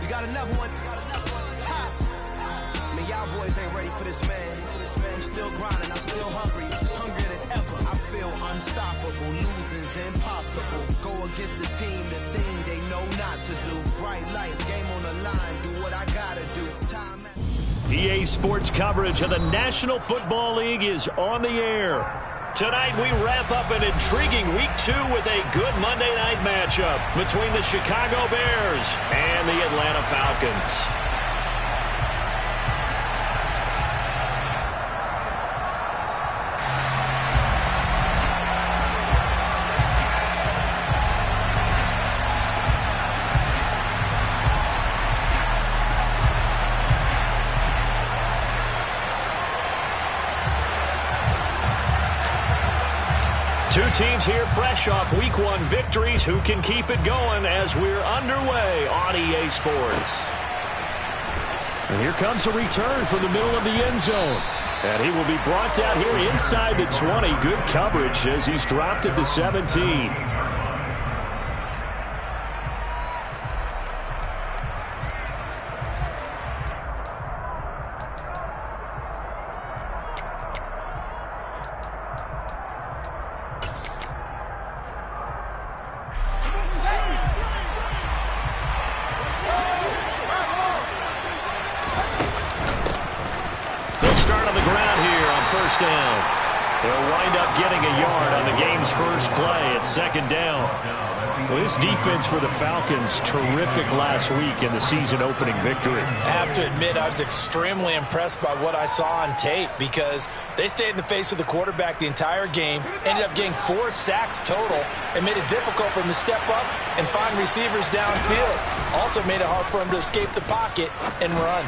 We got another one. I mean, y'all boys ain't ready for this, man. I'm still grinding. I'm still hungry. Hungrier than ever. I feel unstoppable. Losing's impossible. Go against the team, the thing they know not to do. Bright lights, game on the line. Do what I gotta do. Time. EA Sports coverage of the National Football League is on the air. Tonight we wrap up an intriguing Week 2 with a good Monday night matchup between the Chicago Bears and the Atlanta Falcons. Two teams here fresh off Week 1 victories. Who can keep it going as we're underway on EA Sports? And here comes a return from the middle of the end zone. And he will be brought down here inside the 20. Good coverage as he's dropped at the 17. They'll wind up getting a yard on the game's first play at second down. Well, this defense for the Falcons, terrific last week in the season-opening victory. I have to admit, I was extremely impressed by what I saw on tape because they stayed in the face of the quarterback the entire game, ended up getting 4 sacks total, and made it difficult for him to step up and find receivers downfield. Also made it hard for him to escape the pocket and run.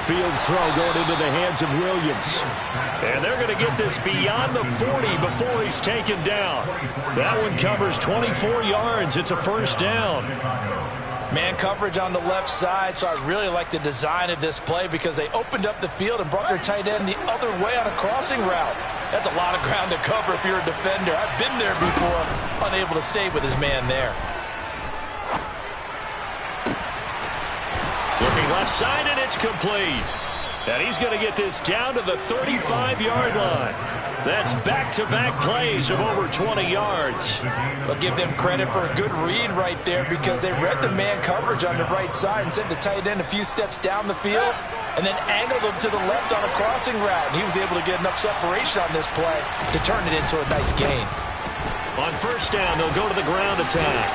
Fields throw going into the hands of Williams. And they're going to get this beyond the 40 before he's taken down. That one covers 24 yards. It's a first down. Man coverage on the left side, so I really like the design of this play because they opened up the field and brought their tight end the other way on a crossing route. That's a lot of ground to cover if you're a defender. I've been there before, unable to stay with his man there. Looking left side, and it's complete. And he's going to get this down to the 35-yard line. That's back-to-back plays of over 20 yards. I'll give them credit for a good read right there because they read the man coverage on the right side and sent the tight end a few steps down the field and then angled him to the left on a crossing route. And he was able to get enough separation on this play to turn it into a nice gain. On first down, they'll go to the ground attack.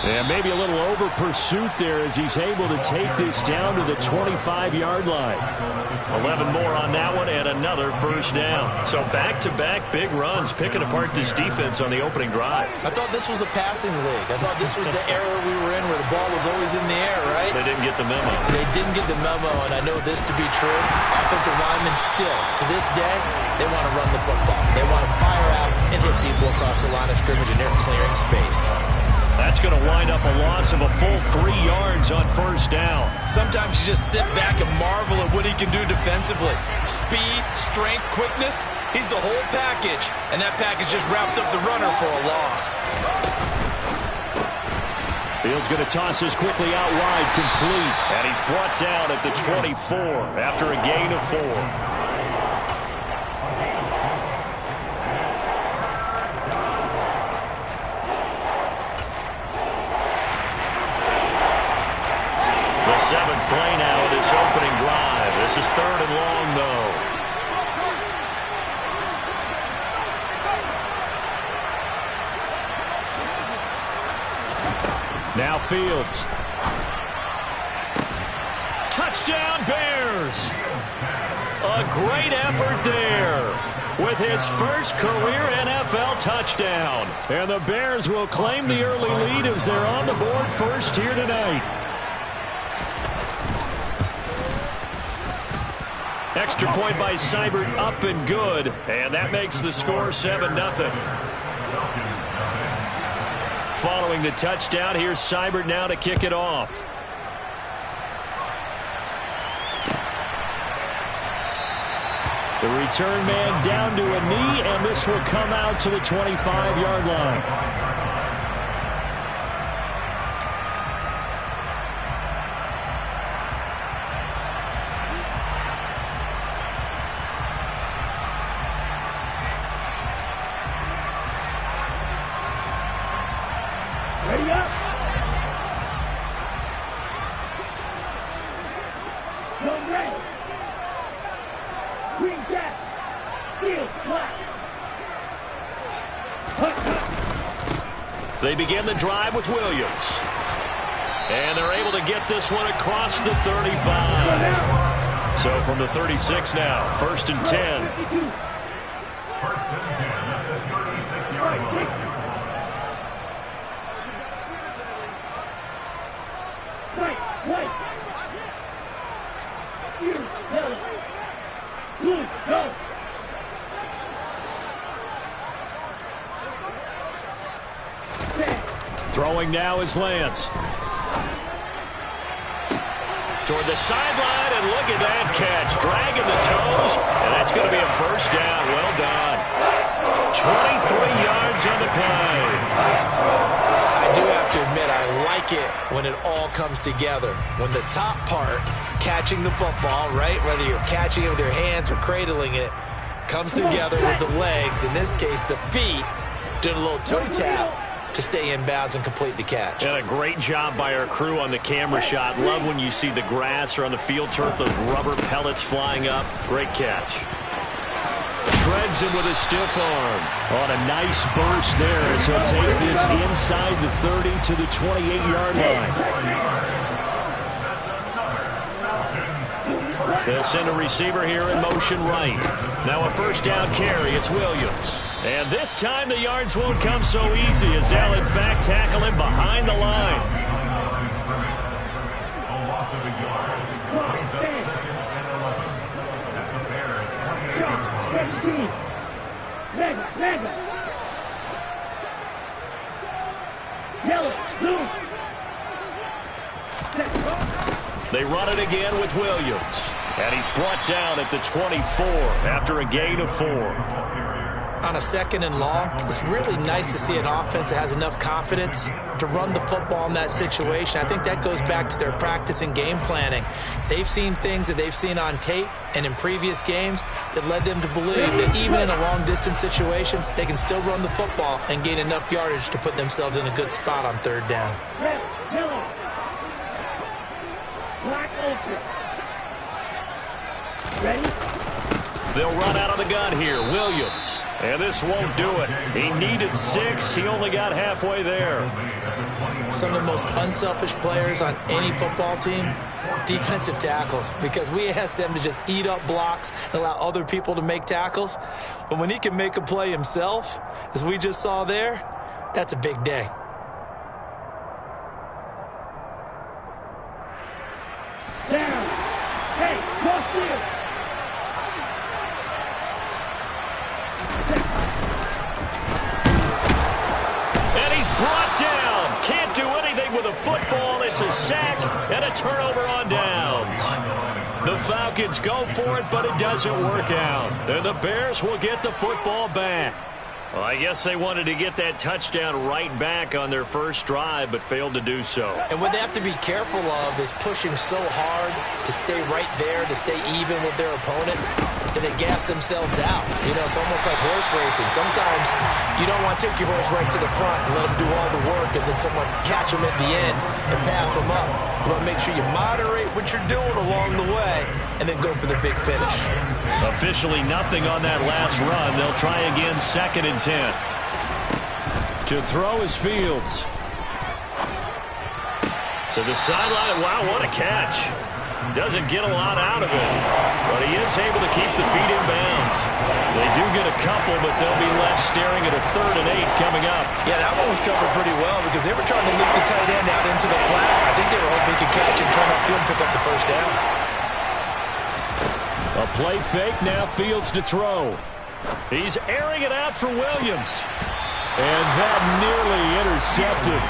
And maybe a little over pursuit there as he's able to take this down to the 25-yard line. 11 more on that one and another first down. So back-to-back big runs picking apart this defense on the opening drive. I thought this was a passing league. I thought this was the era we were in where the ball was always in the air, right? They didn't get the memo. They didn't get the memo, and I know this to be true. Offensive linemen still, to this day, they want to run the football. They want to fire out and hit people across the line of scrimmage, and they're clearing space. That's going to wind up a loss of a full 3 yards on first down. Sometimes you just sit back and marvel at what he can do defensively. Speed, strength, quickness, he's the whole package. And that package just wrapped up the runner for a loss. Fields going to toss this quickly out wide, complete. And he's brought down at the 24 after a gain of 4. The 7th play now of this opening drive. This is 3rd and long, though. Now Fields. Touchdown, Bears! A great effort there with his first career NFL touchdown. And the Bears will claim the early lead as they're on the board first here tonight. Extra point by Seibert, up and good. And that makes the score 7-0. Following the touchdown, here's Seibert now to kick it off. The return man down to a knee, and this will come out to the 25-yard line. They begin the drive with Williams. And they're able to get this one across the 35. So from the 36 now, 1st and 10. First and 10 at the 36-yard line. Throwing now is Lance. Toward the sideline, and look at that catch. Dragging the toes, and that's going to be a first down. Well done. 23 yards on the play. I do have to admit, I like it when it all comes together. When the top part, catching the football, right, whether you're catching it with your hands or cradling it, comes together with the legs, in this case the feet, doing a little toe tap to stay in bounds and complete the catch. And a great job by our crew on the camera shot. Love when you see the grass or on the field turf, those rubber pellets flying up. Great catch. Shreds him with a stiff arm. On a nice burst there as he'll take this inside the 30 to the 28-yard line. They'll send a receiver here in motion right. Now a first down carry. It's Williams. And this time the yards won't come so easy as they'll in fact tackle him behind the line. They run it again with Williams. And he's brought down at the 24 after a gain of 4. On a 2nd and long, it's really nice to see an offense that has enough confidence to run the football in that situation. I think that goes back to their practice and game planning. They've seen things that they've seen on tape and in previous games that led them to believe that even in a long-distance situation, they can still run the football and gain enough yardage to put themselves in a good spot on 3rd down. Ready? They'll run out of the gun here. Williams. And this won't do it. He needed 6. He only got halfway there. Some of the most unselfish players on any football team, defensive tackles, because we ask them to just eat up blocks and allow other people to make tackles. But when he can make a play himself, as we just saw there, that's a big day. Down. Hey, go clear. Brought down. Can't do anything with a football. It's a sack and a turnover on downs. The Falcons go for it, but it doesn't work out. And the Bears will get the football back. Well, I guess they wanted to get that touchdown right back on their first drive, but failed to do so. And what they have to be careful of is pushing so hard to stay right there, to stay even with their opponent, that they gas themselves out. You know, it's almost like horse racing. Sometimes you don't want to take your horse right to the front and let them do all the work and then someone catch them at the end and pass them up. You want to make sure you moderate what you're doing along the way and then go for the big finish. Officially nothing on that last run. They'll try again, 2nd and 10. To throw is Fields. To the sideline. Wow, what a catch. Doesn't get a lot out of it, but he is able to keep the feet in bounds. They do get a couple, but they'll be left staring at a 3rd and 8 coming up. Yeah, that one was covered pretty well because they were trying to leak the tight end out into the flat. I think they were hoping he could catch and turn upfield and pick up the first down. A play fake, now Fields to throw. He's airing it out for Williams. And that nearly intercepted.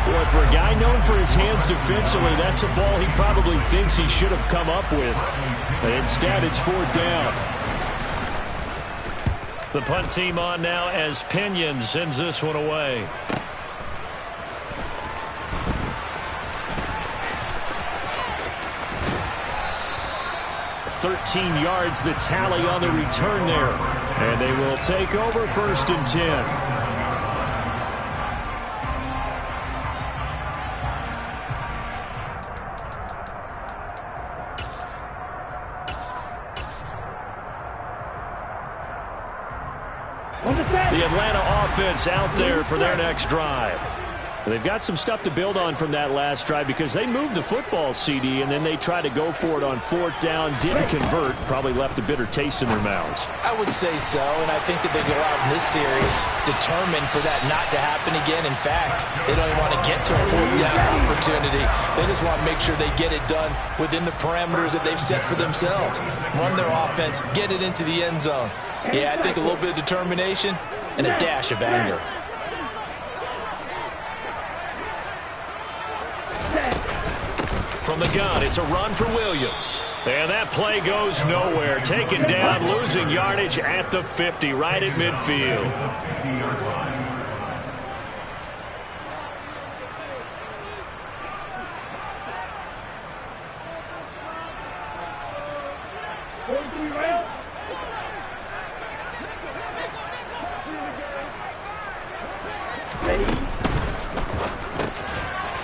Boy, for a guy known for his hands defensively, that's a ball he probably thinks he should have come up with. But instead, it's 4th down. The punt team on now as Pinion sends this one away. 13 yards the tally on the return there. And they will take over 1st and 10. The Atlanta offense out there for their next drive. They've got some stuff to build on from that last drive because they moved the football, CD, and then they tried to go for it on 4th down, didn't convert, probably left a bitter taste in their mouths. I would say so, and I think that they go out in this series determined for that not to happen again. In fact, they don't even want to get to a 4th down opportunity. They just want to make sure they get it done within the parameters that they've set for themselves. Run their offense, get it into the end zone. Yeah, I think a little bit of determination and a dash of anger. From the gun, it's a run for Williams. And that play goes nowhere. Taken down, losing yardage at the 50, right at midfield.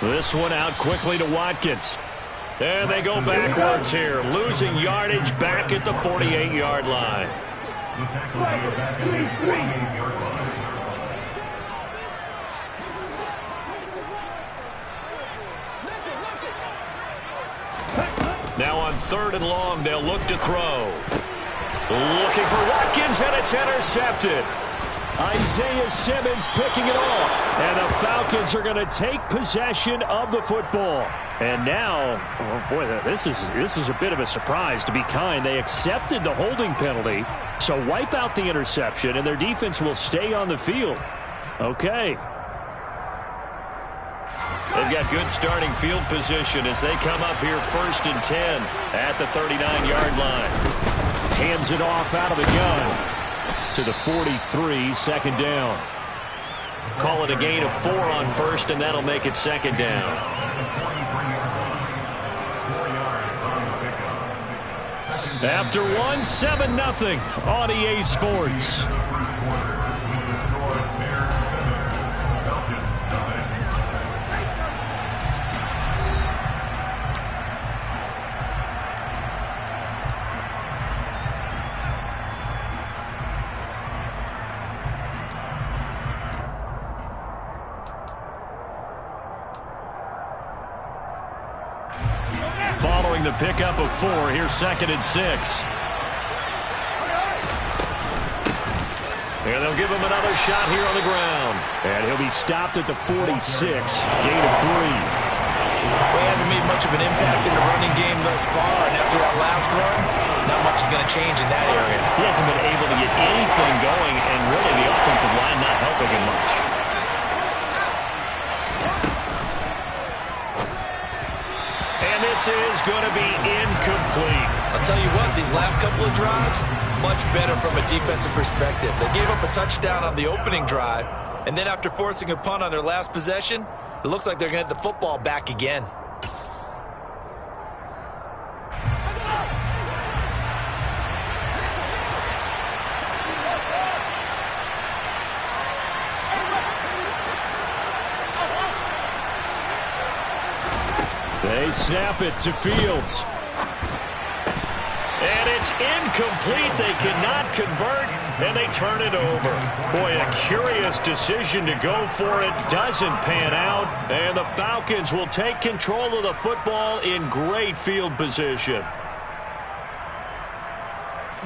This one out quickly to Watkins. And they go backwards here, losing yardage back at the 48-yard line. Now on 3rd and long, they'll look to throw. Looking for Watkins, and it's intercepted. Isaiah Simmons picking it off. And the Falcons are going to take possession of the football. And now, oh boy, this is a bit of a surprise, to be kind. They accepted the holding penalty, so wipe out the interception, and their defense will stay on the field. Okay. They've got good starting field position as they come up here 1st and 10 at the 39-yard line. Hands it off out of the gun to the 43, 2nd down. Call it a gain of 4 on 1st, and that'll make it 2nd down. After 1, 7-0 on EA Sports. Following the pickup of 4, here's 2nd and 6. And they'll give him another shot here on the ground. And he'll be stopped at the 46, gain of 3. Well, he hasn't made much of an impact in the running game thus far, and after that last run, not much is going to change in that area. He hasn't been able to get anything going, and really the offensive line not helping him much. And this is going to be incomplete. I'll tell you what, these last couple of drives, much better from a defensive perspective. They gave up a touchdown on the opening drive, and then after forcing a punt on their last possession, it looks like they're going to get the football back again. They snap it to Fields. And it's incomplete. They cannot convert, and they turn it over. Boy, a curious decision to go for it. Doesn't pan out, and the Falcons will take control of the football in great field position.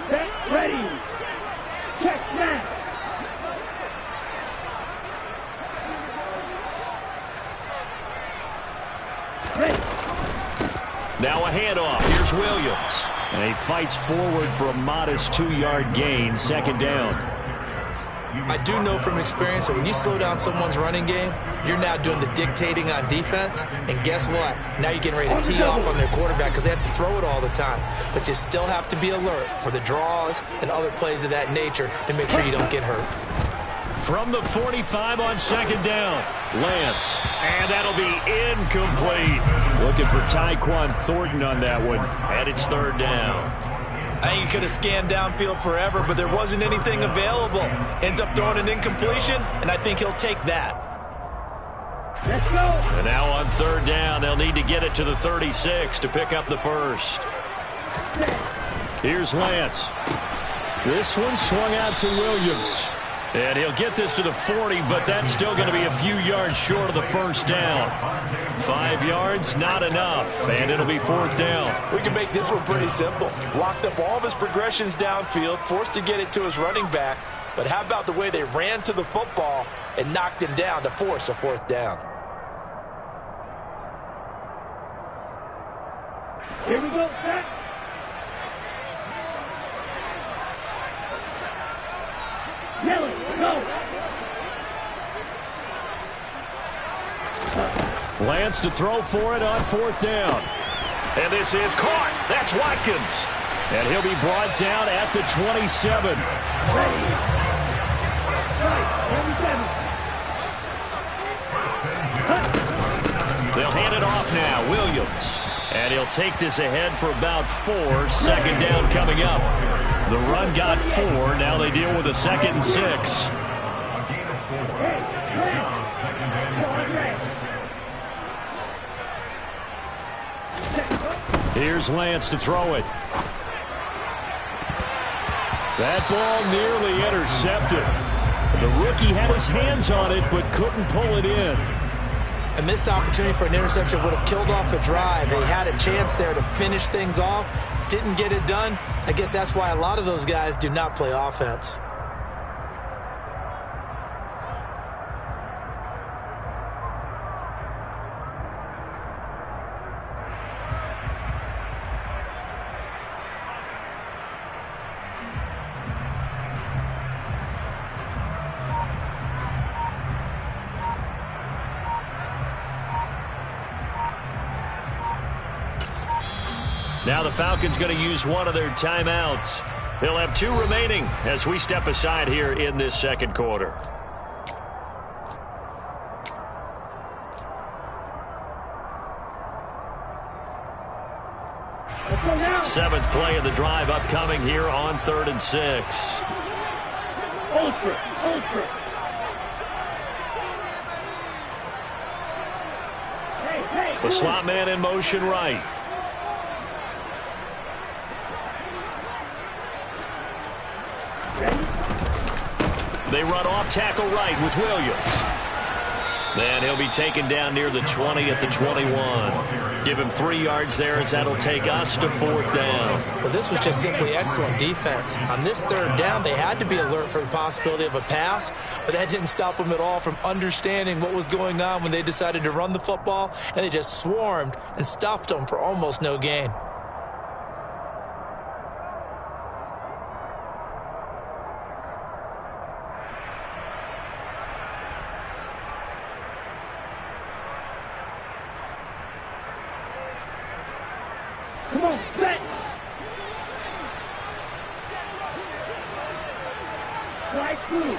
Set, ready. Check, snap. Now a handoff. Here's Williams. And he fights forward for a modest 2-yard gain, 2nd down. I do know from experience that when you slow down someone's running game, you're now doing the dictating on defense. And guess what? Now you're getting ready to tee off on their quarterback because they have to throw it all the time. But you still have to be alert for the draws and other plays of that nature to make sure you don't get hurt. From the 45 on 2nd down, Lance. And that'll be incomplete. Looking for Tyquan Thornton on that one. And it's 3rd down. I think he could have scanned downfield forever, but there wasn't anything available. Ends up throwing an incompletion, and I think he'll take that. Let's go. And now on 3rd down, they'll need to get it to the 36 to pick up the first. Here's Lance. This one swung out to Williams. And he'll get this to the 40, but that's still going to be a few yards short of the first down. 5 yards, not enough, and it'll be 4th down. We can make this one pretty simple. Locked up all of his progressions downfield, forced to get it to his running back. But how about the way they ran to the football and knocked him down to force a 4th down? Here we go, set. Yellow, go. Lance to throw for it on 4th down. And this is caught. That's Watkins. And he'll be brought down at the 27. Ready. Right, 27. They'll hand it off now. Williams. And he'll take this ahead for about 4. 2nd down coming up. The run got 4. Now they deal with a 2nd and 6. Here's Lance to throw it. That ball nearly intercepted. The rookie had his hands on it but couldn't pull it in. A missed opportunity for an interception would have killed off a drive. They had a chance there to finish things off. Didn't get it done. I guess that's why a lot of those guys do not play offense. Now the Falcons going to use one of their timeouts. They'll have 2 remaining as we step aside here in this 2nd quarter. Seventh play of the drive upcoming here on 3rd and 6. Ultra. The slot man in motion right. They run off tackle right with Williams. And he'll be taken down near the 20 at the 21. Give him 3 yards there as that'll take us to 4th down. Well, this was just simply excellent defense. On this 3rd down, they had to be alert for the possibility of a pass, but that didn't stop them at all from understanding what was going on when they decided to run the football, and they just swarmed and stuffed them for almost no gain. Come on, set. Slide through.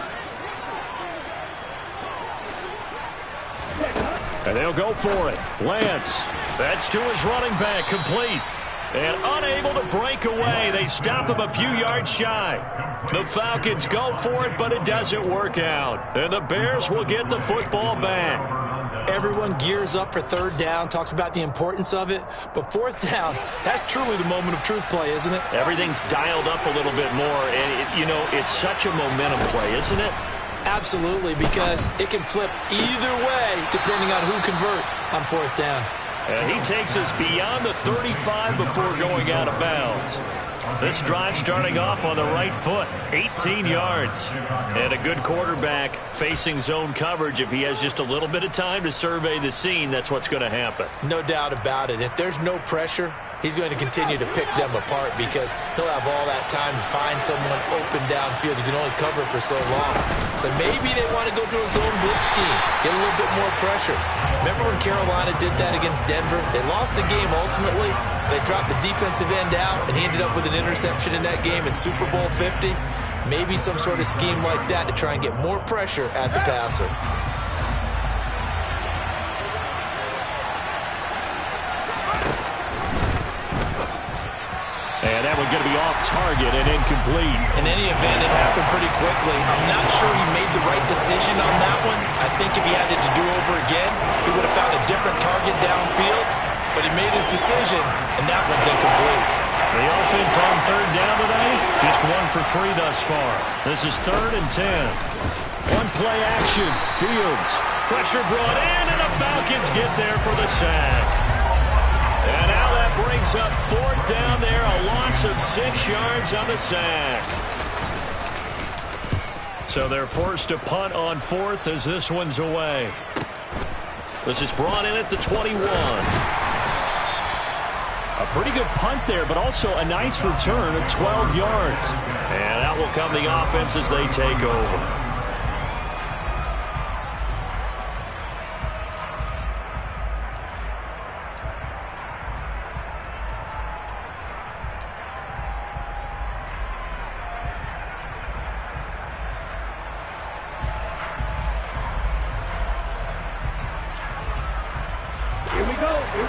And they'll go for it. Lance. That's to his running back. Complete. And unable to break away. They stop him a few yards shy. The Falcons go for it, but it doesn't work out. And the Bears will get the football back. Everyone gears up for 3rd down, talks about the importance of it. But 4th down, that's truly the moment of truth play, isn't it? Everything's dialed up a little bit more. And, it's such a momentum play, isn't it? Absolutely, because it can flip either way depending on who converts on 4th down. And he takes us beyond the 35 before going out of bounds. This drive starting off on the right foot, 18 yards. And a good quarterback facing zone coverage. If he has just a little bit of time to survey the scene, that's what's going to happen. No doubt about it. If there's no pressure, he's going to continue to pick them apart because he'll have all that time to find someone open downfield. You can only cover for so long. So maybe they want to go to a zone blitz scheme, get a little bit more pressure. Remember when Carolina did that against Denver? They lost the game ultimately. They dropped the defensive end out, and he ended up with an interception in that game in Super Bowl 50. Maybe some sort of scheme like that to try and get more pressure at the passer. And that one going to be off target and incomplete. In any event, it happened pretty quickly. I'm not sure he made the right decision on that one. I think if he had it to do over again, he would have found a different target downfield. But he made his decision, and that one's incomplete. The offense on third down tonight, just 1 for 3 thus far. This is 3rd and 10. One play action. Fields. Pressure brought in, and the Falcons get there for the sack. And now that brings up 4th down there, a loss of 6 yards on the sack. So they're forced to punt on 4th as this one's away. This is brought in at the 21. A pretty good punt there, but also a nice return of 12 yards. And out will come the offense as they take over.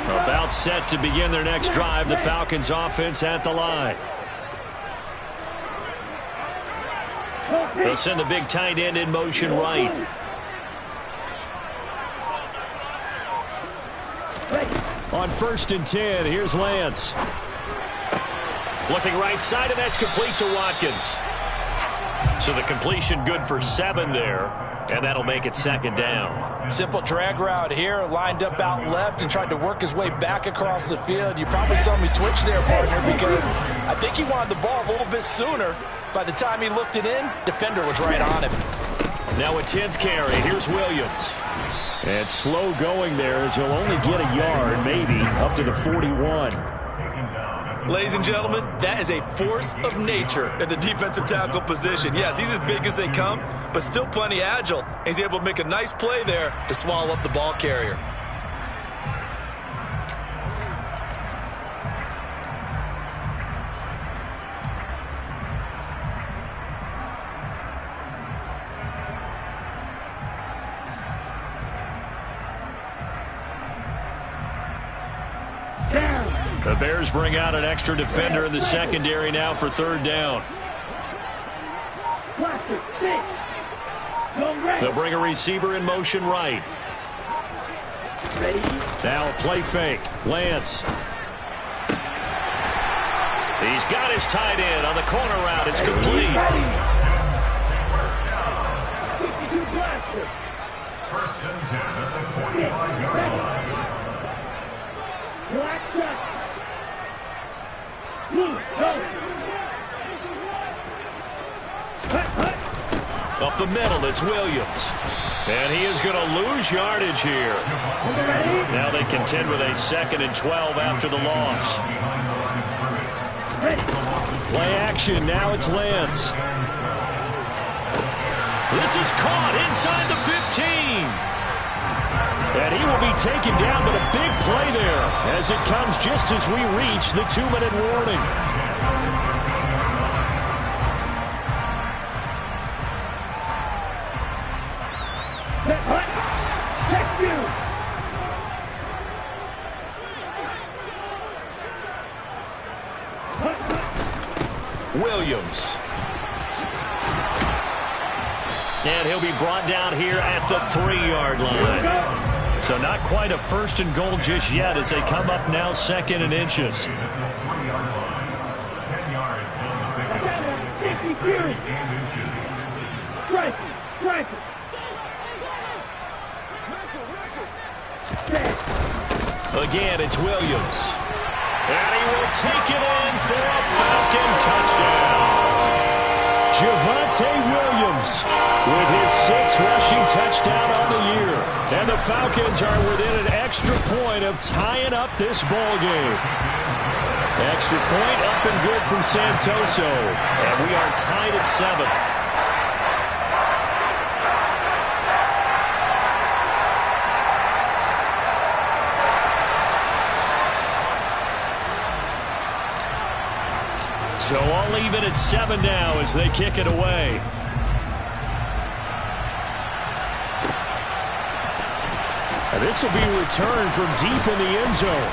About set to begin their next drive. The Falcons offense at the line. They'll send the big tight end in motion right. On 1st and 10, here's Lance. Looking right side, and that's complete to Watkins. So the completion good for 7 there, and that'll make it 2nd down. Simple drag route here, lined up out left and tried to work his way back across the field. You probably saw me twitch there, partner, because I think he wanted the ball a little bit sooner. By the time he looked it in, defender was right on him. Now a 10th carry. Here's Williams. And slow going there as he'll only get a yard, maybe, up to the 41. Ladies and gentlemen, that is a force of nature at the defensive tackle position. Yes, he's as big as they come, but still plenty agile. He's able to make a nice play there to swallow up the ball carrier. The Bears bring out an extra defender in the secondary now for 3rd down. They'll bring a receiver in motion right. Now a play fake. Lance. He's got his tight end on the corner route. It's complete. First and 10 at the 45-yard line. Up the middle, it's Williams. And he is going to lose yardage here. Now they contend with a 2nd and 12 after the loss. Play action, now it's Lance. This is caught inside the 15. And he will be taken down, but a big play there as it comes just as we reach the 2-minute warning. Williams. And he'll be brought down here at the 3-yard line. So not quite a 1st and goal just yet as they come up now 2nd and inches. 10 yards on the pickup. 2nd and inches. Again, it's Williams. And he will take it in for a Falcon touchdown. Javonte Williams with his 6th rushing touchdown on the year. And the Falcons are within an extra point of tying up this ball game. Extra point up and good from Santoso. And we are tied at 7. So all even at 7 now as they kick it away. And this will be returned from deep in the end zone.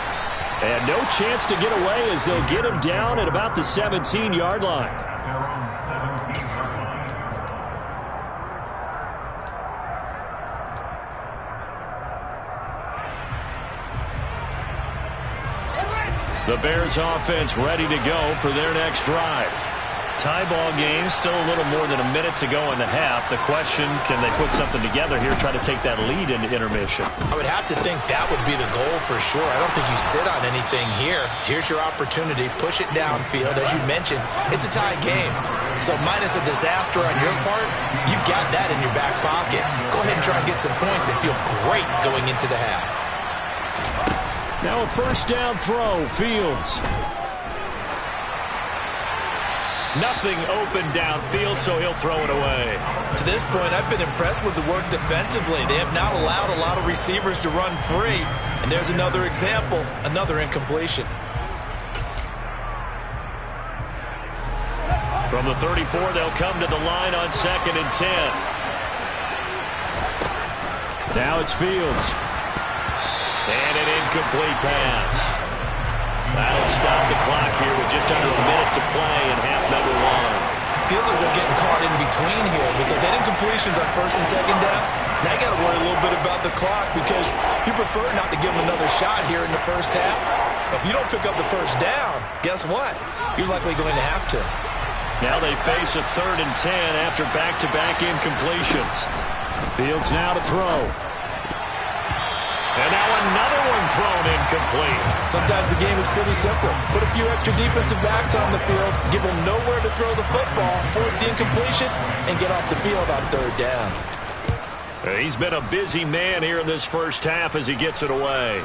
And no chance to get away as they'll get him down at about the 17-yard line. They're on 17-yard line. The Bears offense ready to go for their next drive. Tie ball game, still a little more than a minute to go in the half. The question, can they put something together here, try to take that lead into intermission? I would have to think that would be the goal for sure. I don't think you sit on anything here. Here's your opportunity. Push it downfield. As you mentioned, it's a tie game. So minus a disaster on your part, you've got that in your back pocket. Go ahead and try and get some points and feel great going into the half. Now a first down throw, Fields. Nothing open downfield, so he'll throw it away. To this point, I've been impressed with the work defensively. They have not allowed a lot of receivers to run free. And there's another example, another incompletion. From the 34, they'll come to the line on 2nd and 10. Now it's Fields. And an incomplete pass. That'll stop the clock here with just under a minute to play in half number 1. Feels like they're getting caught in between here because that incompletion's on 1st and 2nd down. Now you got to worry a little bit about the clock because you prefer not to give them another shot here in the first half. But if you don't pick up the first down, guess what? You're likely going to have to. Now they face a 3rd and 10 after back-to-back incompletions. Fields now to throw. And now another one thrown incomplete. Sometimes the game is pretty simple. Put a few extra defensive backs on the field, give them nowhere to throw the football, force the incompletion, and get off the field on 3rd down. He's been a busy man here in this first half as he gets it away.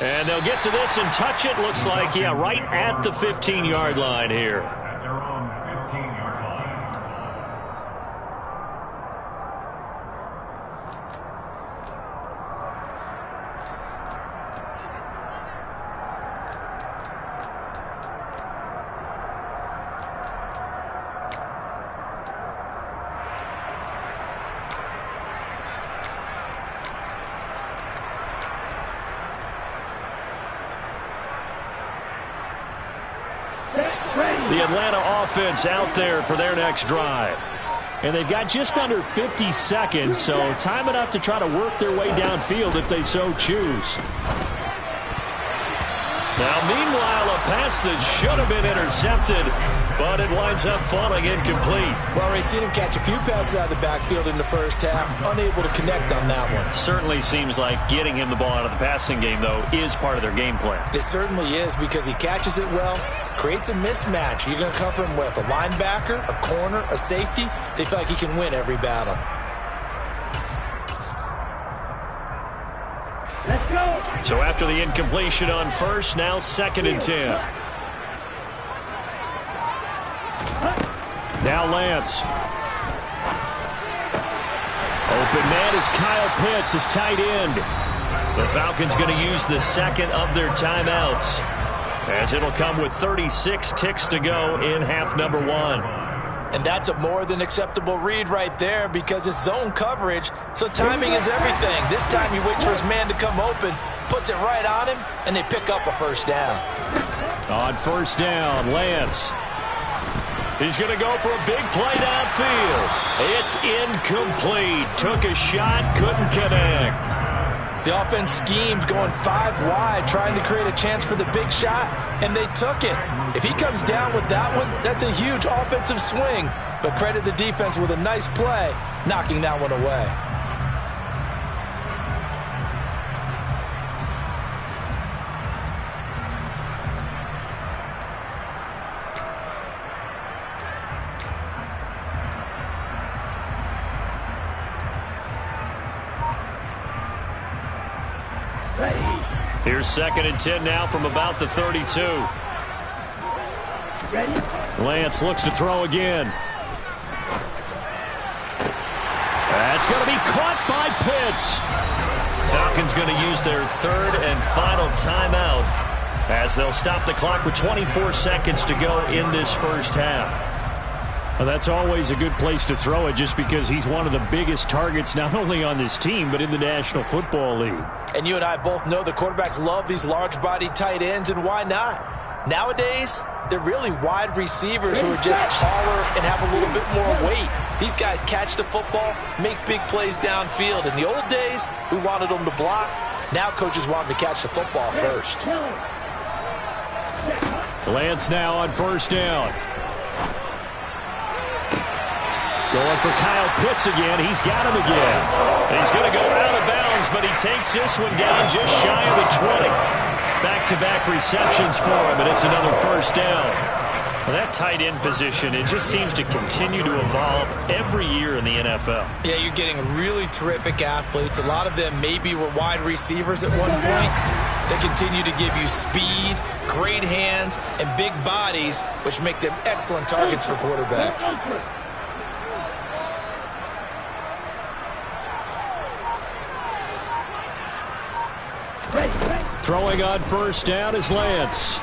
And they'll get to this and touch it. Looks like, yeah, right at the 15-yard line here. At their own 15-yard line. The Atlanta offense out there for their next drive. And they've got just under 50 seconds, so time enough to try to work their way downfield if they so choose. Now, meanwhile, a pass that should have been intercepted, but it winds up falling incomplete. Well, we've seen him catch a few passes out of the backfield in the first half, unable to connect on that one. Certainly seems like getting him the ball out of the passing game, though, is part of their game plan. It certainly is because he catches it well, creates a mismatch. You're going to cover him with a linebacker, a corner, a safety. They feel like he can win every battle. Let's go. So after the incompletion on 1st, now 2nd and 10. Now Lance. Open man is Kyle Pitts, his tight end. The Falcons going to use the second of their timeouts, as it'll come with 36 ticks to go in half number 1. And that's a more than acceptable read right there because it's zone coverage, so timing is everything. This time he waits for his man to come open, puts it right on him, and they pick up a first down. On 1st down, Lance. He's going to go for a big play downfield. It's incomplete. Took a shot, couldn't connect. The offense schemed going 5 wide, trying to create a chance for the big shot, and they took it. If he comes down with that one, that's a huge offensive swing. But credit the defense with a nice play, knocking that one away. Here's 2nd and 10 now from about the 32. Ready? Lance looks to throw again. That's going to be caught by Pitts. Falcons going to use their 3rd and final timeout as they'll stop the clock with 24 seconds to go in this first half. Well, that's always a good place to throw it just because he's one of the biggest targets not only on this team but in the National Football League. And you and I both know the quarterbacks love these large-bodied tight ends, and why not? Nowadays, they're really wide receivers who are just taller and have a little bit more weight. These guys catch the football, make big plays downfield. In the old days, we wanted them to block. Now coaches want them to catch the football first. Lance now on first down. Going for Kyle Pitts again. He's got him again. He's going to go out of bounds, but he takes this one down just shy of the 20. Back-to-back receptions for him, and it's another first down. Well, that tight end position, it just seems to continue to evolve every year in the NFL. Yeah, you're getting really terrific athletes. A lot of them maybe were wide receivers at one point. They continue to give you speed, great hands, and big bodies, which make them excellent targets for quarterbacks. Throwing on first down is Lance.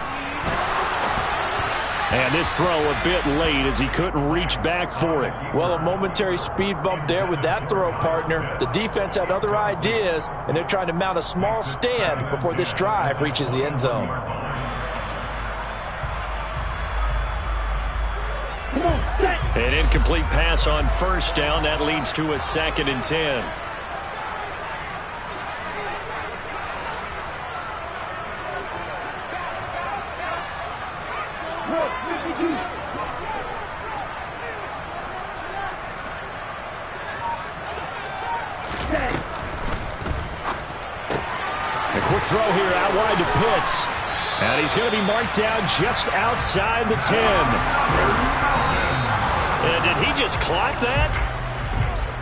And this throw a bit late as he couldn't reach back for it. Well, a momentary speed bump there with that throw, partner. The defense had other ideas, and they're trying to mount a small stand before this drive reaches the end zone. An incomplete pass on first down. That leads to a 2nd and 10. A quick throw here out wide to Pitts. And he's going to be marked down just outside the 10. Did he just clock that?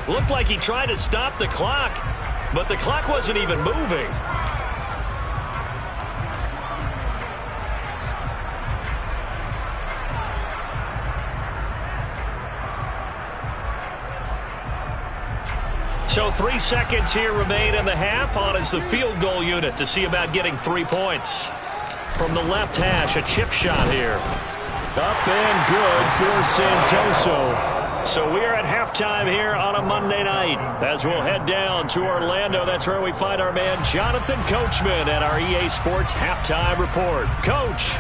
Looked like he tried to stop the clock, but the clock wasn't even moving. So 3 seconds here remain in the half. On is the field goal unit to see about getting 3 points. From the left hash, a chip shot here. Up and good for Santoso. So we are at halftime here on a Monday night. As we'll head down to Orlando, that's where we find our man Jonathan Coachman at our EA Sports Halftime Report. Coach.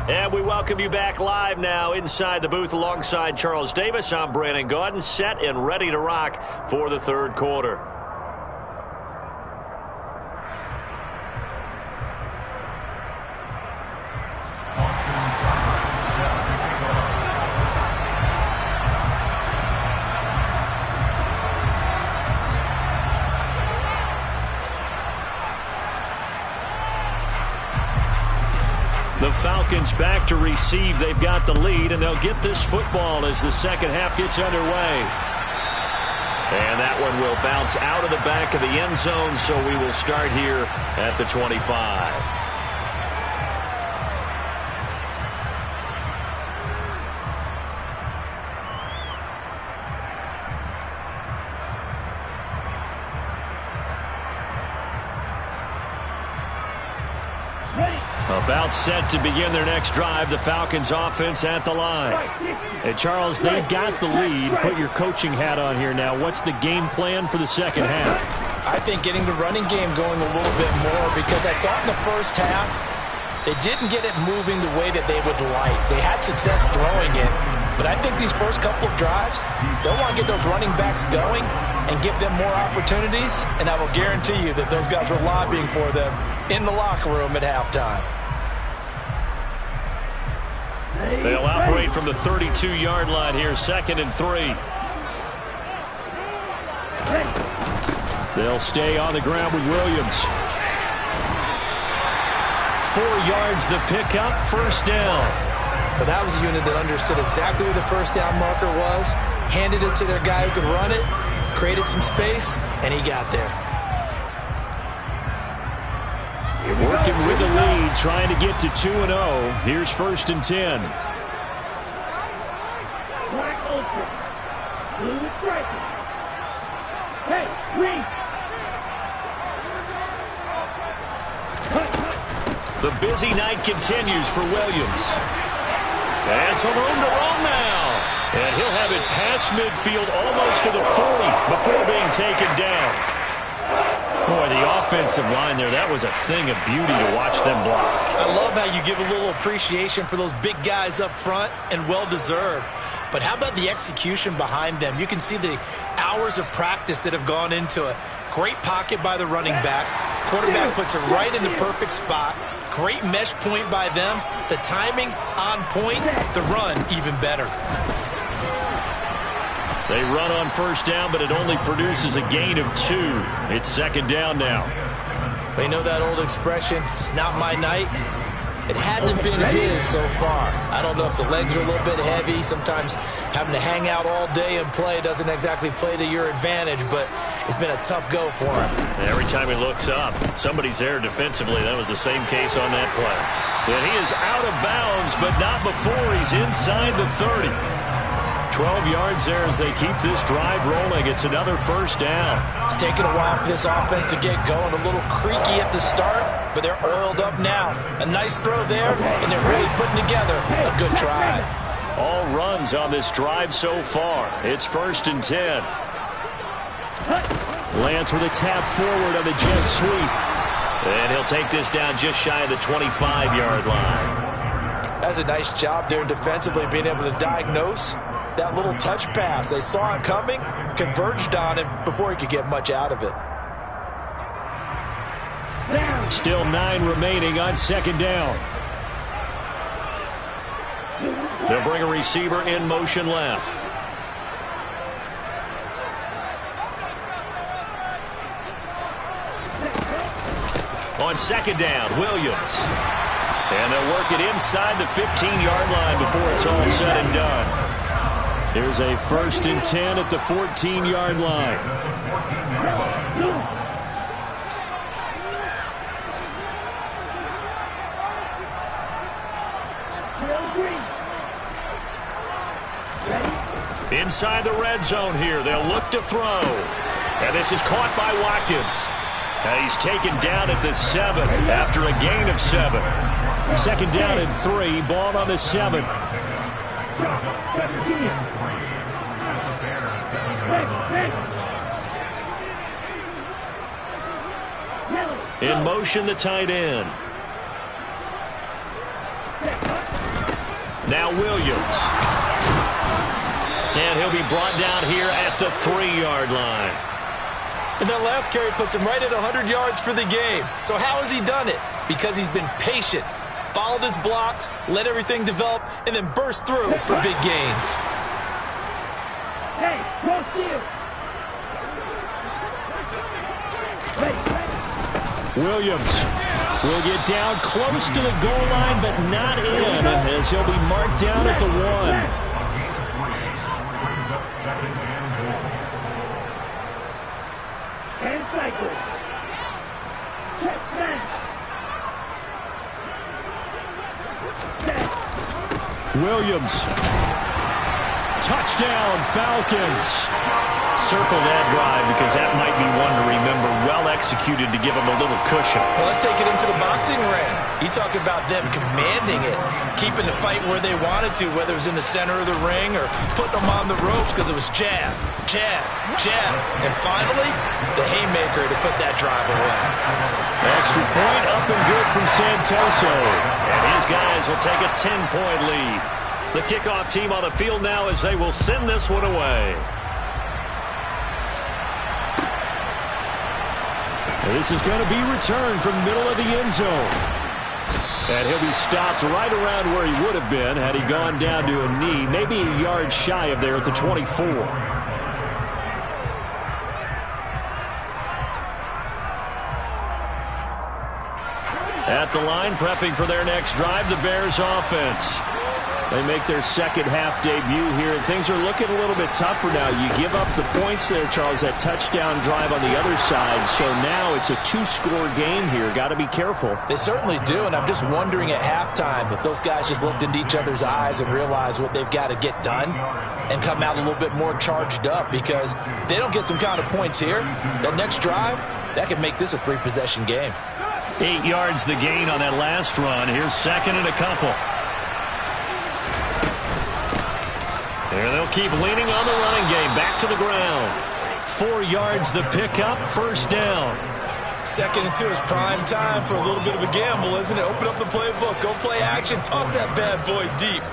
And we welcome you back live now inside the booth alongside Charles Davis. I'm Brandon Gaudin, set and ready to rock for the third quarter. The Falcons back to receive. They've got the lead, and they'll get this football as the second half gets underway. And that one will bounce out of the back of the end zone, so we will start here at the 25. About set to begin their next drive, the Falcons offense at the line. And Charles, they've got the lead. Put your coaching hat on here now. What's the game plan for the second half? I think getting the running game going a little bit more, because I thought in the first half they didn't get it moving the way that they would like. They had success throwing it, but I think these first couple of drives, they'll want to get those running backs going and give them more opportunities, and I will guarantee you that those guys were lobbying for them in the locker room at halftime. They'll operate from the 32-yard line here, 2nd and 3. They'll stay on the ground with Williams. 4 yards the pickup, first down. But that was a unit that understood exactly where the first down marker was, handed it to their guy who could run it, created some space, and he got there. Working with the lead, trying to get to 2-0. Here's 1st and 10. Hey, read. The busy night continues for Williams. And some room to roam now. And he'll have it past midfield almost to the 40 before being taken down. Boy, the offensive line there, that was a thing of beauty to watch them block. I love how you give a little appreciation for those big guys up front, and well-deserved. but how about the execution behind them? You can see the hours of practice that have gone into it. Great pocket by the running back. Quarterback puts it right in the perfect spot. Great mesh point by them. The timing on point. The run even better. They run on first down, but it only produces a gain of 2. It's second down now. We know that old expression, it's not my night. It hasn't been his so far. I don't know if the legs are a little bit heavy. Sometimes having to hang out all day and play doesn't exactly play to your advantage, but it's been a tough go for him. Every time he looks up, somebody's there defensively. That was the same case on that play. And he is out of bounds, but not before he's inside the 30. 12 yards there as they keep this drive rolling. It's another first down. It's taken a while for this offense to get going. A little creaky at the start, but they're oiled up now. A nice throw there, and they're really putting together a good drive. All runs on this drive so far. It's 1st and 10. Lance with a tap forward on the jet sweep. And he'll take this down just shy of the 25-yard line. That's a nice job there defensively, being able to diagnose that little touch pass. They saw it coming, converged on him before he could get much out of it. Still 9 remaining on second down. They'll bring a receiver in motion left. On second down, Williams. And they'll work it inside the 15-yard line before it's all said and done. Here's a 1st and 10 at the 14-yard line. Inside the red zone here. They'll look to throw. And this is caught by Watkins. And he's taken down at the 7 after a gain of 7. Second down and 3. Ball on the 7. In motion, the tight end. Now Williams. And he'll be brought down here at the 3-yard line. And that last carry puts him right at 100 yards for the game. So how has he done it? Because he's been patient, followed his blocks, let everything develop, and then burst through for big gains. Hey, cross field. Williams will get down close to the goal line, but not in, as he'll be marked down at the 1. And cycle. Williams. Touchdown, Falcons. Circle that drive because that might be one to remember. Well executed to give them a little cushion. Well, let's take it into the boxing ring. You talk about them commanding it, keeping the fight where they wanted to, whether it was in the center of the ring or putting them on the ropes because it was jab, jab, jab. And finally, the haymaker to put that drive away. Extra point up and good from Santoso. And these guys will take a 10-point lead. The kickoff team on the field now as they will send this one away. This is going to be returned from the middle of the end zone. And he'll be stopped right around where he would have been had he gone down to a knee, maybe a yard shy of there at the 24. At the line, prepping for their next drive, the Bears offense. They make their second half debut here, and things are looking a little bit tougher now. You give up the points there, Charles, that touchdown drive on the other side, so now it's a 2-score game here. Got to be careful. They certainly do, and I'm just wondering at halftime if those guys just looked into each other's eyes and realized what they've got to get done and come out a little bit more charged up, because if they don't get some kind of points here, that next drive, that could make this a 3-possession game. 8 yards the gain on that last run. Here's second and a couple. And they'll keep leaning on the running game. Back to the ground. 4 yards the pickup. First down. Second and 2 is prime time for a little bit of a gamble, isn't it? Open up the playbook, go play action, toss that bad boy deep.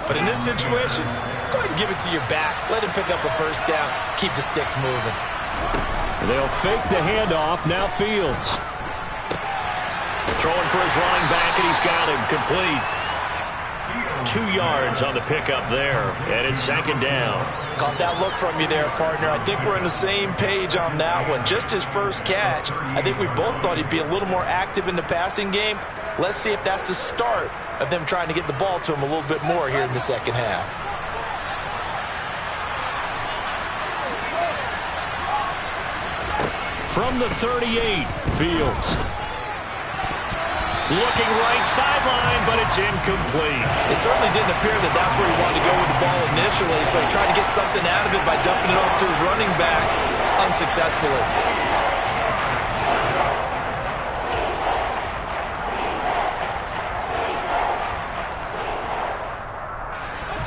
But in this situation, go ahead and give it to your back. Let him pick up a first down. Keep the sticks moving. They'll fake the handoff. Now Fields. Throwing for his running back, and he's got him complete. 2 yards on the pickup there, and it's second down. Caught that look from you there, partner. I think we're on the same page on that one. Just his first catch. I think we both thought he'd be a little more active in the passing game. Let's see if that's the start of them trying to get the ball to him a little bit more here in the second half. From the 38, Fields. Looking right sideline, but it's incomplete. It certainly didn't appear that that's where he wanted to go with the ball initially, so he tried to get something out of it by dumping it off to his running back unsuccessfully.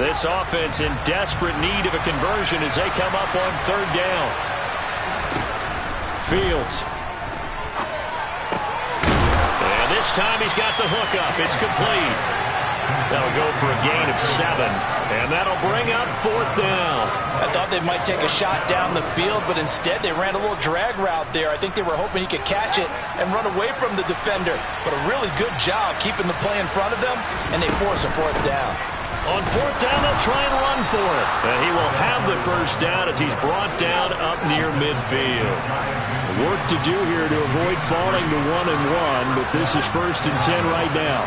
This offense in desperate need of a conversion as they come up on third down. Fields. This time he's got the hook up. It's complete. That'll go for a gain of 7, and that'll bring up fourth down. I thought they might take a shot down the field, but instead they ran a little drag route there. I think they were hoping he could catch it and run away from the defender, but a really good job keeping the play in front of them, and they force a fourth down. On fourth down, they'll try and run for it. And he will have the first down as he's brought down up near midfield. Work to do here to avoid falling to 1-1, but this is 1st and 10 right now.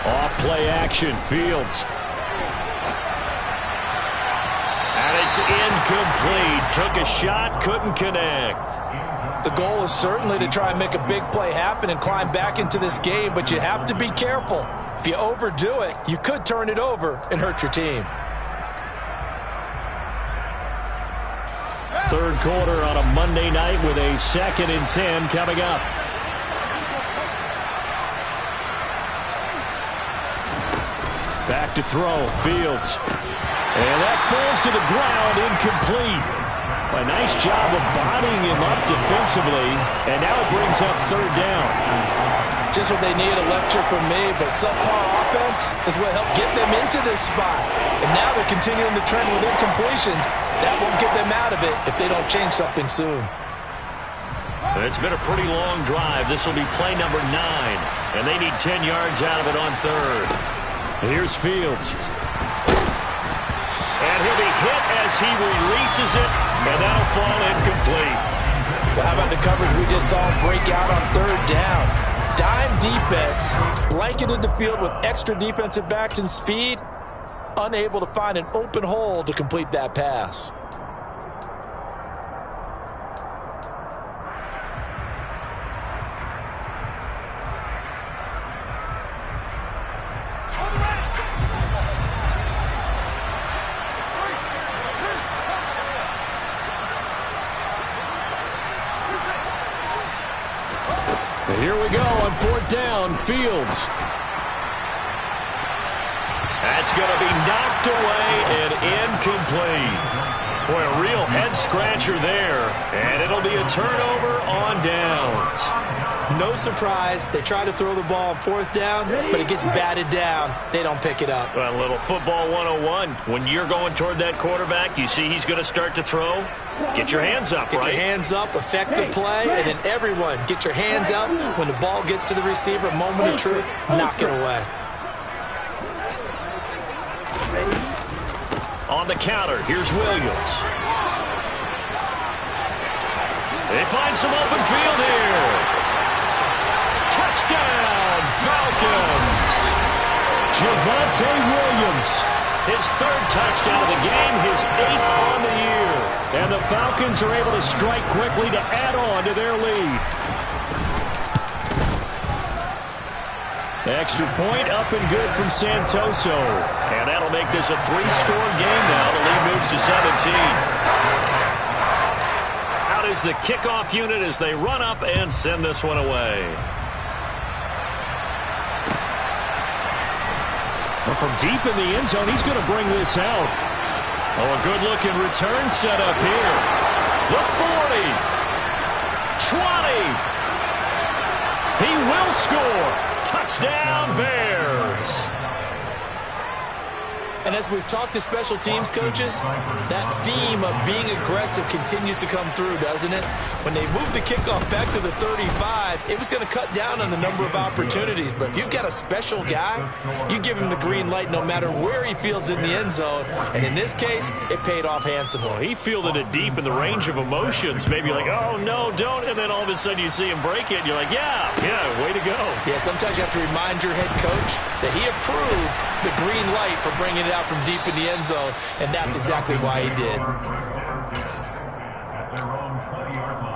Off play action, Fields. And it's incomplete. Took a shot, couldn't connect. The goal is certainly to try and make a big play happen and climb back into this game, but you have to be careful. If you overdo it, you could turn it over and hurt your team. Third quarter on a Monday night with a 2nd and 10 coming up. Back to throw, Fields. And that falls to the ground, incomplete. A nice job of bodying him up defensively, and now it brings up third down. Just what they need, a lecture from me, but subpar offense is what helped get them into this spot. And now they're continuing the trend with incompletions. That won't get them out of it if they don't change something soon. It's been a pretty long drive. This will be play number 9, and they need 10 yards out of it on third. Here's Fields. And he'll be hit as he releases it, and that'll fall incomplete. Well, how about the coverage we just saw him break out on third down? Dime defense, blanketed the field with extra defensive backs and speed, unable to find an open hole to complete that pass. Here we go on fourth down, Fields. That's going to be knocked away and incomplete. Boy, a real head-scratcher there, and it'll be a turnover on downs. No surprise, they try to throw the ball on fourth down, but it gets batted down. They don't pick it up. Well, a little football 101. When you're going toward that quarterback, you see he's going to start to throw. Get your hands up, Get your hands up, affect the play, and then everyone get your hands up. When the ball gets to the receiver, moment of truth, knock it away. On the counter, here's Williams. They find some open field here. Touchdown, Falcons! Javonte Williams, his 3rd touchdown of the game, his 8th on the year. And the Falcons are able to strike quickly to add on to their lead. Extra point up and good from Santoso. And that'll make this a 3-score game now. The lead moves to 17. Out is the kickoff unit as they run up and send this one away. Well, from deep in the end zone, he's going to bring this out. Oh, a good-looking return set up here. The 40. 20. He will score. Touchdown, Bears. And as we've talked to special teams coaches, that theme of being aggressive continues to come through, doesn't it? When they moved the kickoff back to the 35, it was going to cut down on the number of opportunities. But if you've got a special guy, you give him the green light no matter where he fields in the end zone. And in this case, it paid off handsomely. Well, he fielded it deep in the range of emotions. Maybe like, oh, no, don't. And then all of a sudden you see him break it, and you're like, yeah, way to go. Yeah, sometimes you have to remind your head coach that he approved the green light for bringing it out from deep in the end zone, and that's exactly why he did. At their own 20-yard line.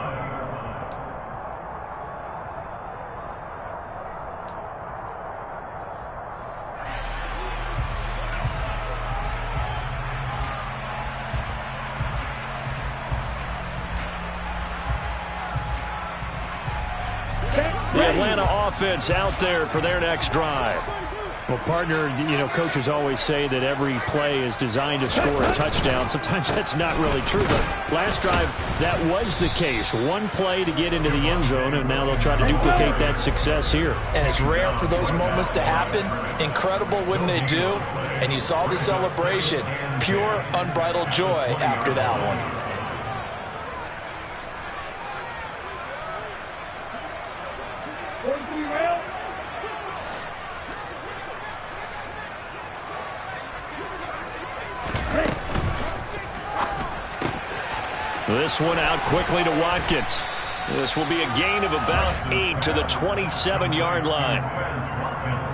The Atlanta offense out there for their next drive. Well, partner, coaches always say that every play is designed to score a touchdown. Sometimes that's not really true, but last drive, that was the case. One play to get into the end zone, and now they'll try to duplicate that success here. And it's rare for those moments to happen. Incredible when they do. And you saw the celebration. Pure, unbridled joy after that one. This one out quickly to Watkins. This will be a gain of about 8 to the 27-yard line.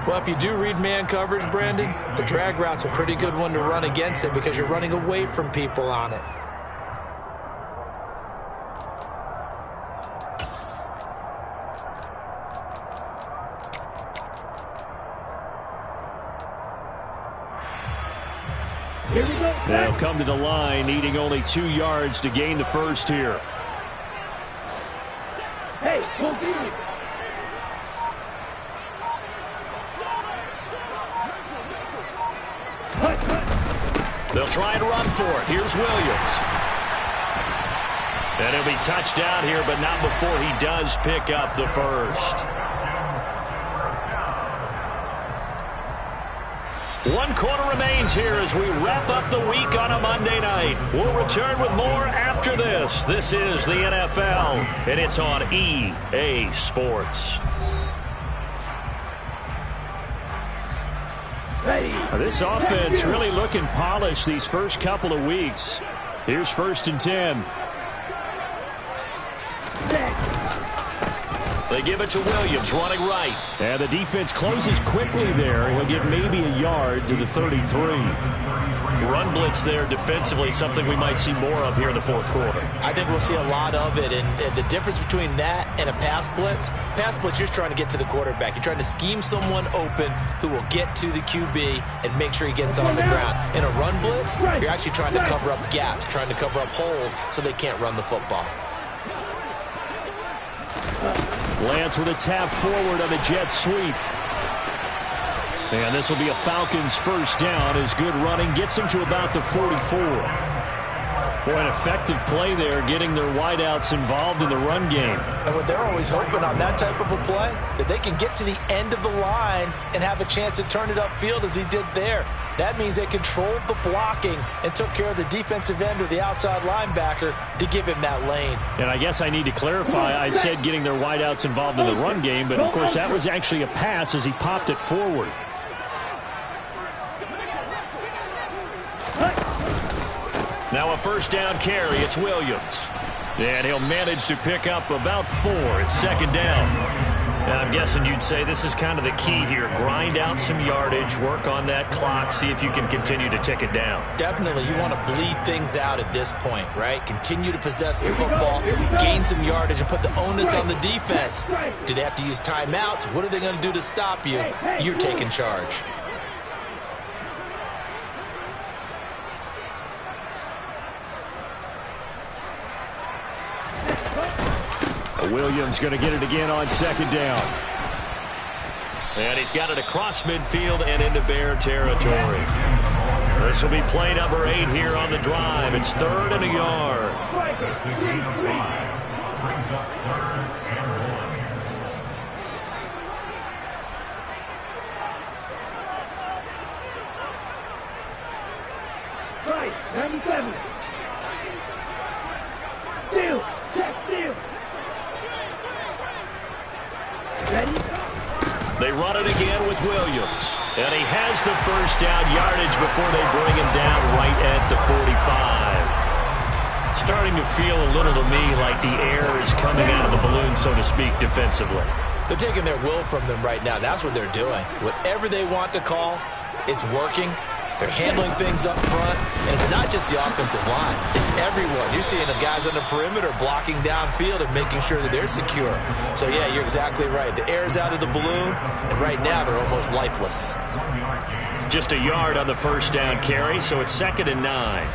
Well, if you do read man coverage, Brandon, the drag route's a pretty good one to run against it because you're running away from people on it. They'll come to the line, needing only 2 yards to gain the first here. Hey, go get it. They'll try and run for it. Here's Williams. And he'll be touched down here, but not before he does pick up the first. 1 quarter remains here as we wrap up the week on a Monday night. We'll return with more after this. This is the NFL, and it's on EA Sports. This offense really looking polished these first couple of weeks. Here's 1st and 10. They give it to Williams, running right. And the defense closes quickly there. He'll get maybe a yard to the 33. Run blitz there defensively, something we might see more of here in the 4th quarter. I think we'll see a lot of it, and the difference between that and a pass blitz, you're just trying to get to the quarterback. You're trying to scheme someone open who will get to the QB and make sure he gets on the ground. In a run blitz, you're actually trying to cover up gaps, trying to cover up holes so they can't run the football. Lance with a tap forward on the jet sweep. And this will be a Falcons first down as good running gets them to about the 44. Boy, an effective play there, getting their wideouts involved in the run game. And what they're always hoping on that type of a play, that they can get to the end of the line and have a chance to turn it upfield as he did there. That means they controlled the blocking and took care of the defensive end or the outside linebacker to give him that lane. And I guess I need to clarify, I said getting their wideouts involved in the run game, but of course that was actually a pass as he popped it forward. Now a first down carry, it's Williams. And he'll manage to pick up about 4. It's 2nd down. Now I'm guessing you'd say this is kind of the key here. Grind out some yardage, work on that clock, see if you can continue to tick it down. Definitely, you want to bleed things out at this point, right? Continue to possess the football, gain some yardage, and put the onus on the defense. Do they have to use timeouts? What are they going to do to stop you? You're taking charge. Williams going to get it again on 2nd down. And he's got it across midfield and into Bear territory. This will be play number 8 here on the drive. It's 3rd and a yard. brings up 3rd and 1. Right, 97. Steal, check, steal. Ready? They run it again with Williams. And he has the first down yardage before they bring him down right at the 45. Starting to feel a little to me like the air is coming out of the balloon, so to speak, defensively. They're taking their will from them right now. That's what they're doing. Whatever they want to call, it's working. They're handling things up front. And it's not just the offensive line. It's everyone. You're seeing the guys on the perimeter blocking downfield and making sure that they're secure. So, yeah, you're exactly right. The air's out of the balloon, and right now they're almost lifeless. Just a yard on the first down carry, so it's 2nd and 9.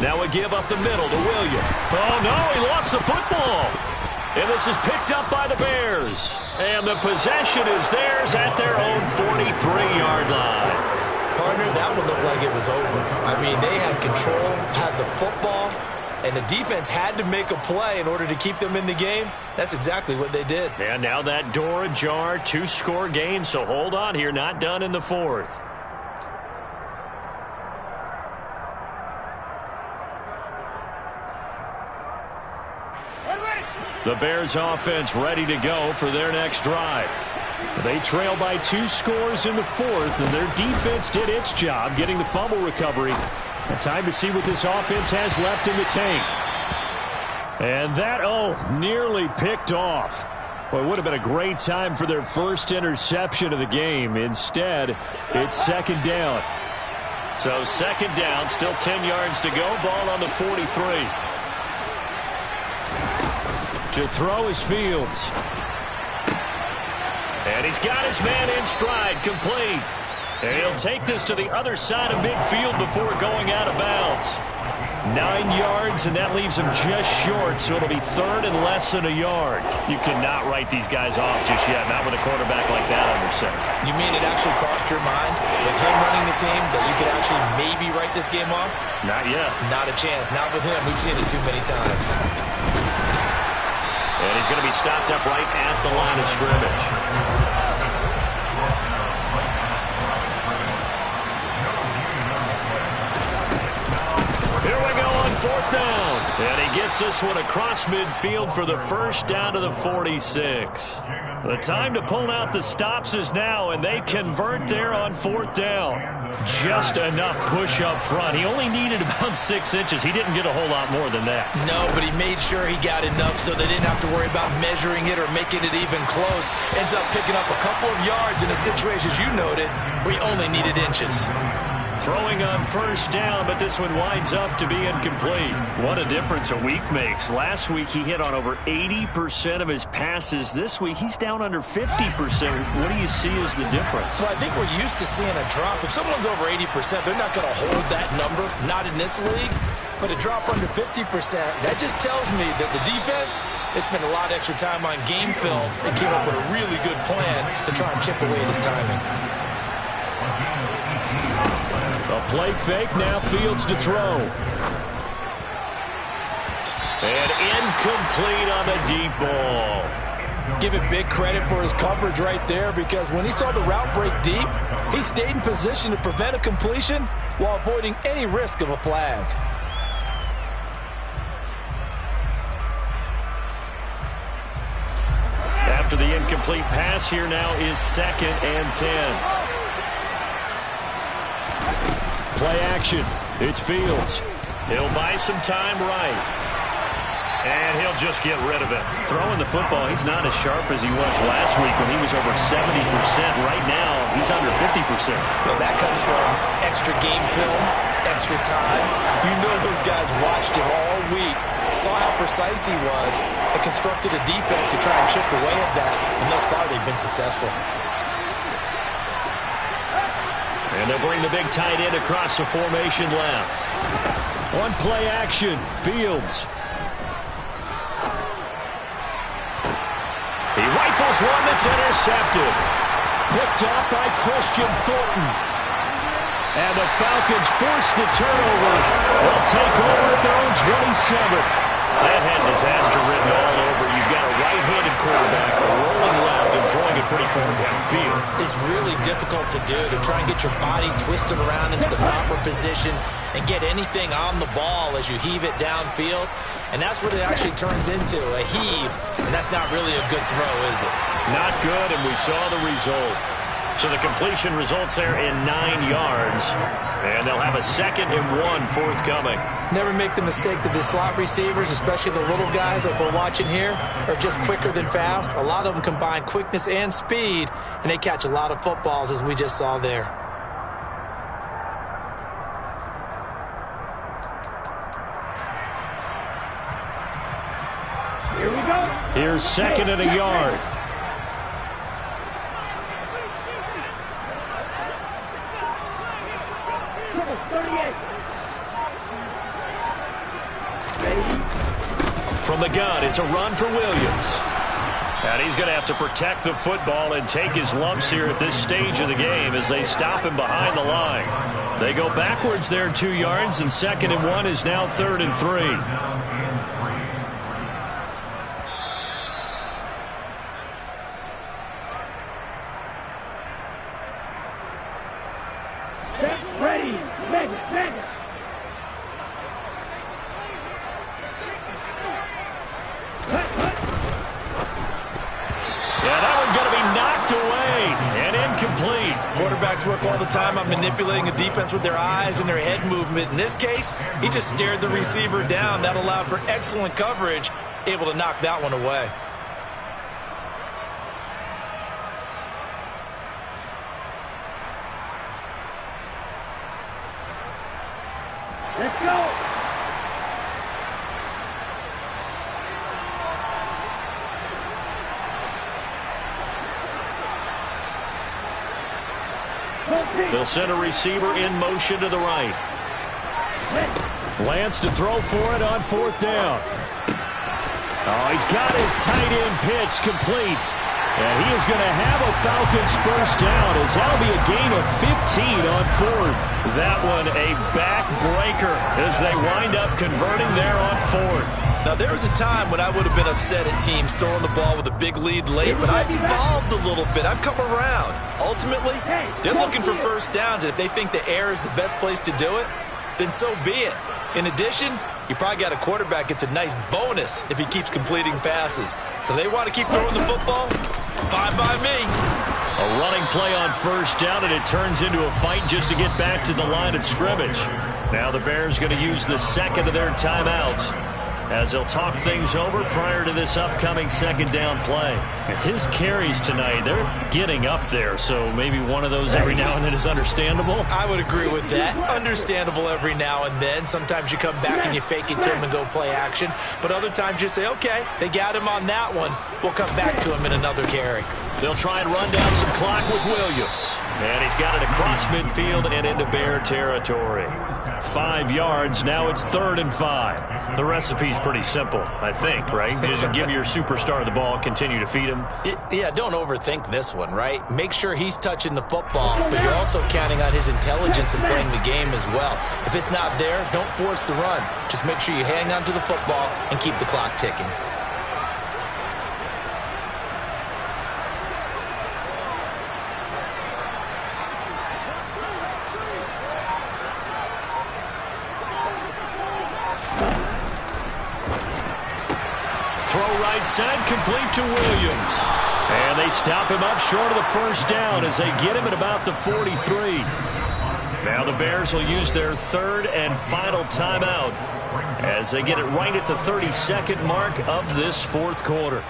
Now a give up the middle to Williams. Oh, no, he lost the football. And this is picked up by the Bears. And the possession is theirs at their own 43-yard line. Partner, that would look like it was over. I mean, they had control, had the football, and the defense had to make a play in order to keep them in the game. That's exactly what they did. And now that door ajar, 2-score game, so hold on here, not done in the 4th. The Bears offense ready to go for their next drive. They trail by 2 scores in the 4th, and their defense did its job getting the fumble recovery. Time to see what this offense has left in the tank. And that, nearly picked off. Well, it would have been a great time for their first interception of the game. Instead, it's 2nd down. So 2nd down, still 10 yards to go. Ball on the 43. To throw is Fields. And he's got his man in stride, complete. And he'll take this to the other side of midfield before going out of bounds. 9 yards, and that leaves him just short, so it'll be 3rd and less than a yard. You cannot write these guys off just yet, not with a quarterback like that under center. You mean it actually crossed your mind, with him running the team, that you could actually maybe write this game off? Not yet. Not a chance. Not with him. We've seen it too many times. And he's going to be stopped up right at the line of scrimmage. Here we go on 4th down. And he gets this one across midfield for the first down to the 46. The time to pull out the stops is now, and they convert there on 4th down. Just enough push up front. He only needed about 6 inches. He didn't get a whole lot more than that. No, but he made sure he got enough so they didn't have to worry about measuring it or making it even close. Ends up picking up a couple of yards in a situation, as you noted, where he only needed inches. Throwing on first down, but this one winds up to be incomplete. What a difference a week makes. Last week he hit on over 80% of his passes. This week he's down under 50%. What do you see as the difference? Well, I think we're used to seeing a drop. If someone's over 80%, they're not going to hold that number, not in this league. But a drop under 50%, that just tells me that the defense has spent a lot of extra time on game films and came up with a really good plan to try and chip away at his timing. A play fake, now Fields to throw. And incomplete on the deep ball. Give it big credit for his coverage right there, because when he saw the route break deep, he stayed in position to prevent a completion while avoiding any risk of a flag. After the incomplete pass, here now is 2nd and 10. Play action. It's Fields. He'll buy some time right. And he'll just get rid of it. Throwing the football, he's not as sharp as he was last week when he was over 70%. Right now, he's under 50%. Well, that comes from extra game film, extra time. You know those guys watched him all week, saw how precise he was, and constructed a defense to try and chip away at that. And thus far, they've been successful. And they'll bring the big tight end across the formation left. One play action, Fields. He rifles one that's intercepted. Picked off by Christian Thornton. And the Falcons force the turnover. They'll take over at their own 27. That had disaster written all over. You've got a right-handed quarterback rolling left and throwing it pretty far downfield. It's really difficult to do, to try and get your body twisted around into the proper position and get anything on the ball as you heave it downfield. And that's what it actually turns into, a heave. And that's not really a good throw, is it? Not good, and we saw the result. So the completion results there in 9 yards. And they'll have a 2nd and 1 forthcoming. Never make the mistake that the slot receivers, especially the little guys like we're watching here, are just quicker than fast. A lot of them combine quickness and speed, and they catch a lot of footballs, as we just saw there. Here we go. Here's 2nd and a yard. From the gun, it's a run for Williams. And he's going to have to protect the football and take his lumps here at this stage of the game as they stop him behind the line. They go backwards there 2 yards, and 2nd and 1 is now 3rd and 3. Ready. Make it. Yeah, that one's going to be knocked away and incomplete. Quarterbacks work all the time on manipulating a defense with their eyes and their head movement. In this case, he just stared the receiver down. That allowed for excellent coverage, able to knock that one away. Let's go. They'll send a receiver in motion to the right. Lance to throw for it on 4th down. Oh, he's got his tight end pitch complete. And he is going to have a Falcons 1st down as that'll be a gain of 15 on 4th. That one a backbreaker as they wind up converting there on 4th. Now, there was a time when I would have been upset at teams throwing the ball with a big lead late, but I've evolved a little bit. I've come around. Ultimately, they're looking for 1st downs, and if they think the air is the best place to do it, then so be it. In addition, you probably got a quarterback gets a nice bonus if he keeps completing passes. So they want to keep throwing the football? Fine by me. A running play on 1st down, and it turns into a fight just to get back to the line of scrimmage. Now the Bears going to use the 2nd of their timeouts as they'll talk things over prior to this upcoming 2nd down play. His carries tonight, they're getting up there, so maybe one of those every now and then is understandable. I would agree with that. Understandable every now and then. Sometimes you come back and you fake it to him and go play action. But other times you say, okay, they got him on that one. We'll come back to him in another carry. They'll try and run down some clock with Williams. And he's got it across midfield and into Bear territory. 5 yards, now it's 3rd and 5. The recipe's pretty simple, I think, right? Just give your superstar the ball, continue to feed him. Yeah, don't overthink this one, right? Make sure he's touching the football, but you're also counting on his intelligence in playing the game as well. If it's not there, don't force the run. Just make sure you hang on to the football and keep the clock ticking. Right side complete to Williams. And they stop him up short of the 1st down as they get him at about the 43. Now the Bears will use their third and final timeout as they get it right at the 32nd mark of this fourth quarter.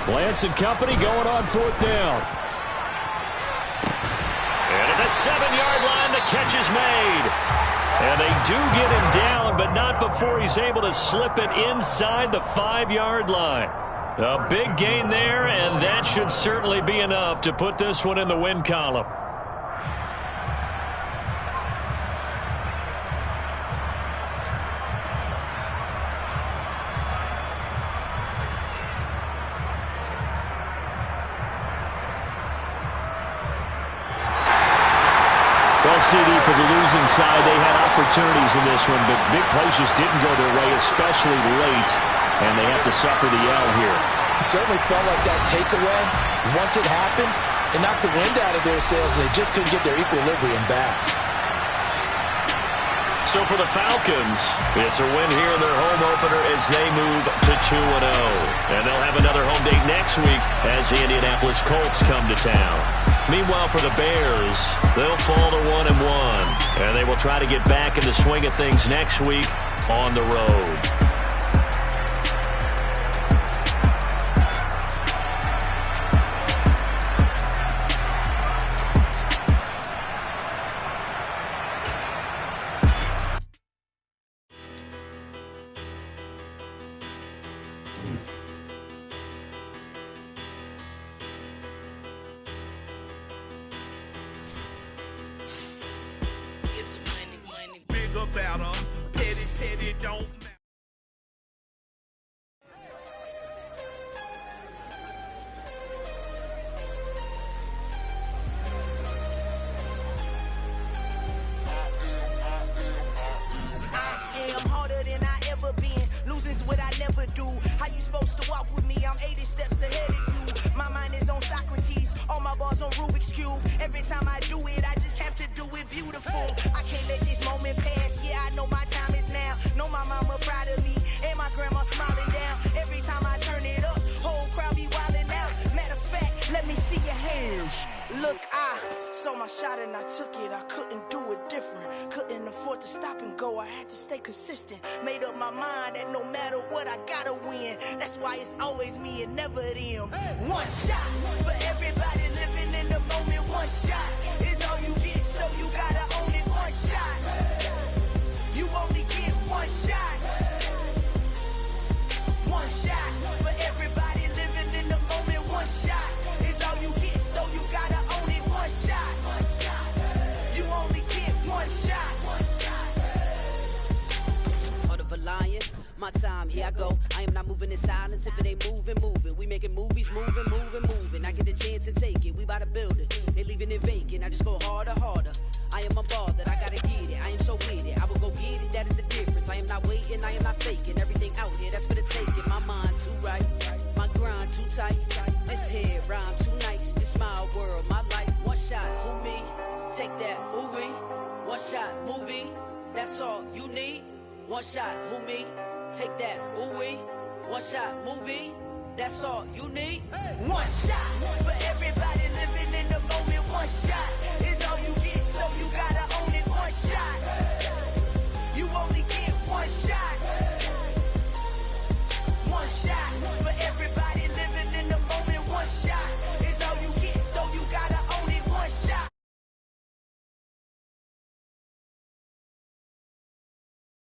Lance and company going on fourth down. And at the 7-yard line, the catch is made. And they do get him down, but not before he's able to slip it inside the 5-yard line. A big gain there, and that should certainly be enough to put this one in the win column. Well, CD, for the losing side, they had opportunities in this one, but big plays just didn't go their way, especially late, and they have to suffer the L here. It certainly felt like that takeaway, once it happened, it knocked the wind out of their sails, and they just couldn't get their equilibrium back. So for the Falcons, it's a win here in their home opener as they move to 2-0. And they'll have another home date next week as the Indianapolis Colts come to town. Meanwhile, for the Bears, they'll fall to 1-1. And they will try to get back in the swing of things next week on the road. Made up my mind that no matter what, I gotta win. That's why it's always me and never them. One shot for everybody living in the moment. One shot is all you get, so you gotta own it. One shot, you only get one shot. One shot for everybody living in the moment. One shot is all you get, so you gotta own it. One shot, you only get one shot. Lion, my time, here I go. I am not moving in silence. If it ain't moving, moving. We making movies, moving. I get a chance and take it. We bout to build it. They leaving it vacant. I just go harder. I am a ball that I gotta get it. I am so with it. I will go get it. That is the difference. I am not waiting. I am not faking. Everything out here, that's for the taking. My mind too right. My grind too tight. This head rhyme too nice. This my world, my life. One shot, who me? Take that, ooh wee. One shot, movie. That's all you need. One shot, who me? Take that, ooh wee. One shot, movie. That's all you need. One shot for everybody living in the moment. One shot